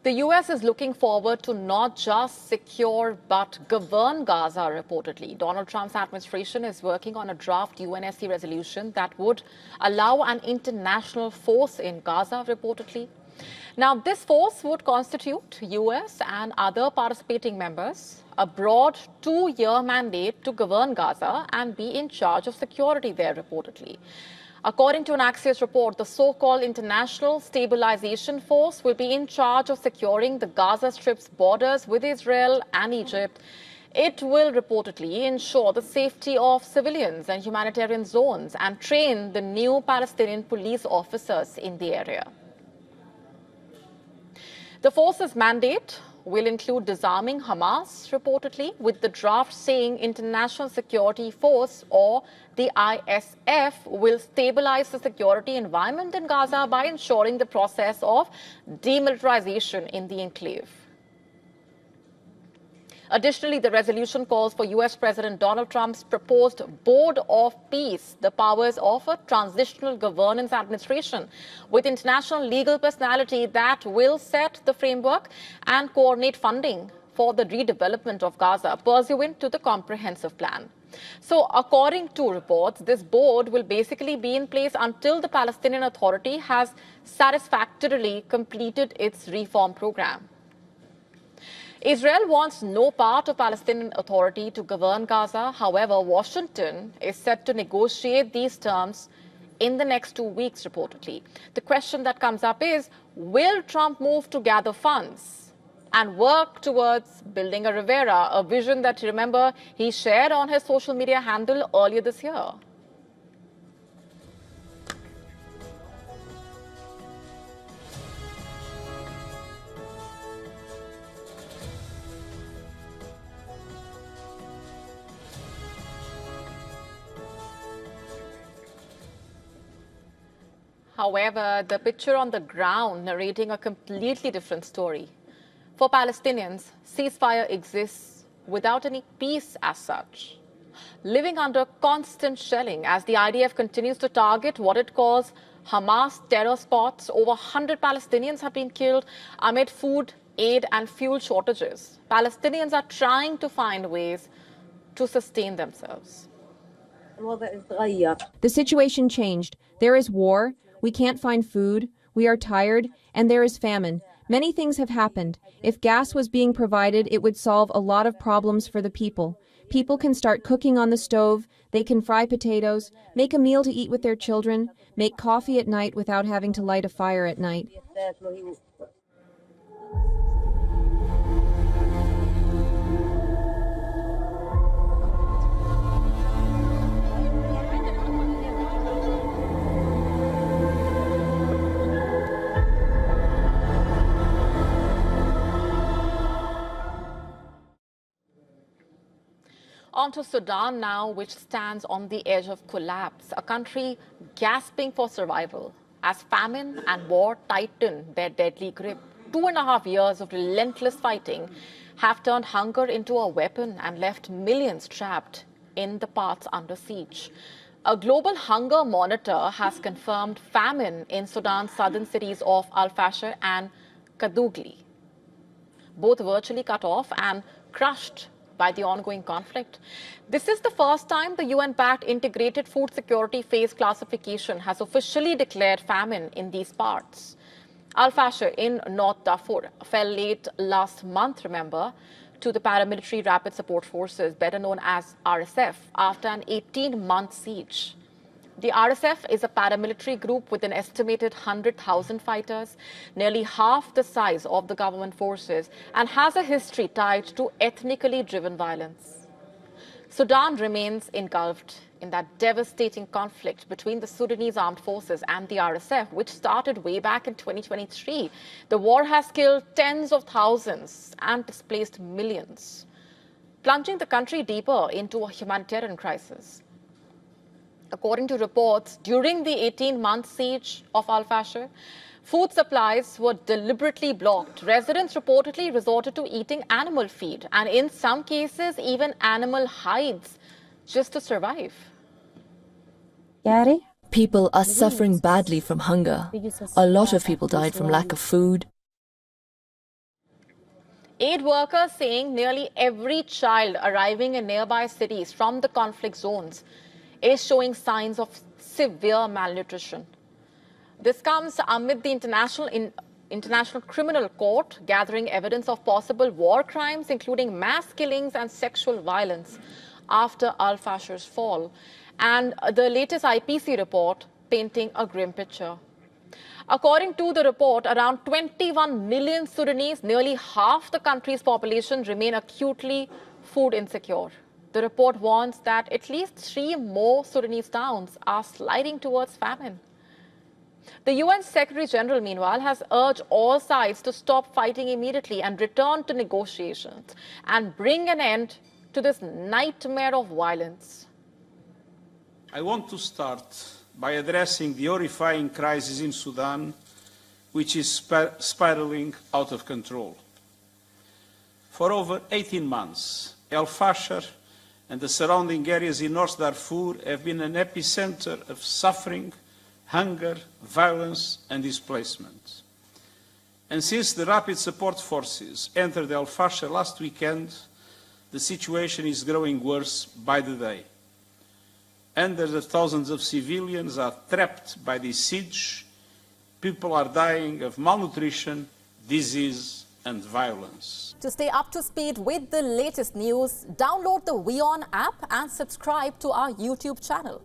The U.S. is looking forward to not just secure but govern Gaza, reportedly. Donald Trump's administration is working on a draft UNSC resolution that would allow an international force in Gaza, reportedly. Now, this force would constitute U.S. and other participating members, a broad 2-year mandate to govern Gaza and be in charge of security there, reportedly. According to an Axios report, the so-called International Stabilization Force will be in charge of securing the Gaza Strip's borders with Israel and Egypt. It will reportedly ensure the safety of civilians and humanitarian zones and train the new Palestinian police officers in the area. The force's mandate will include disarming Hamas, reportedly, with the draft saying International Security Force, or the ISF, will stabilize the security environment in Gaza by ensuring the process of demilitarization in the enclave. Additionally, the resolution calls for U.S. President Donald Trump's proposed Board of Peace, the powers of a transitional governance administration with international legal personality that will set the framework and coordinate funding for the redevelopment of Gaza pursuant to the comprehensive plan. So, according to reports, this board will basically be in place until the Palestinian Authority has satisfactorily completed its reform program. Israel wants no part of Palestinian Authority to govern Gaza. However, Washington is set to negotiate these terms in the next 2 weeks, reportedly. The question that comes up is, will Trump move to gather funds and work towards building a Rivera, a vision that, remember, he shared on his social media handle earlier this year? However, the picture on the ground narrating a completely different story. For Palestinians, ceasefire exists without any peace as such, living under constant shelling as the IDF continues to target what it calls Hamas terror spots. Over 100 Palestinians have been killed amid food, aid and fuel shortages. Palestinians are trying to find ways to sustain themselves. The situation changed. There is war. We can't find food, we are tired, and there is famine. Many things have happened. If gas was being provided, it would solve a lot of problems for the people. People can start cooking on the stove, they can fry potatoes, make a meal to eat with their children, make coffee at night without having to light a fire at night. On to Sudan now, which stands on the edge of collapse, a country gasping for survival as famine and war tighten their deadly grip. 2.5 years of relentless fighting have turned hunger into a weapon and left millions trapped in the parts under siege. A global hunger monitor has confirmed famine in Sudan's southern cities of El-Fasher and Kadugli, both virtually cut off and crushed by the ongoing conflict. This is the first time the UN-backed Integrated Food Security Phase Classification has officially declared famine in these parts. El-Fasher in North Darfur fell late last month, remember, to the paramilitary Rapid Support Forces, better known as RSF, after an 18-month siege. The RSF is a paramilitary group with an estimated 100,000 fighters, nearly half the size of the government forces, and has a history tied to ethnically driven violence. Sudan remains engulfed in that devastating conflict between the Sudanese armed forces and the RSF, which started way back in 2023. The war has killed tens of thousands and displaced millions, plunging the country deeper into a humanitarian crisis. According to reports, during the 18-month siege of El-Fasher, food supplies were deliberately blocked. Residents reportedly resorted to eating animal feed and, in some cases, even animal hides just to survive. People are suffering badly from hunger. A lot of people died from lack of food. Aid workers saying nearly every child arriving in nearby cities from the conflict zones is showing signs of severe malnutrition. This comes amid the International Criminal Court gathering evidence of possible war crimes, including mass killings and sexual violence after El-Fasher's fall, and the latest IPC report painting a grim picture. According to the report, around 21 million Sudanese, nearly half the country's population, remain acutely food insecure. The report warns that at least 3 more Sudanese towns are sliding towards famine. The UN Secretary General, meanwhile, has urged all sides to stop fighting immediately and return to negotiations and bring an end to this nightmare of violence. I want to start by addressing the horrifying crisis in Sudan, which is spiraling out of control. For over 18 months, El-Fasher and the surrounding areas in North Darfur have been an epicenter of suffering, hunger, violence and displacement. And since the Rapid Support Forces entered El-Fasher last weekend, the situation is growing worse by the day. Hundreds of thousands of civilians are trapped by this siege. People are dying of malnutrition, disease and violence. To stay up to speed with the latest news, download the WION app and subscribe to our YouTube channel.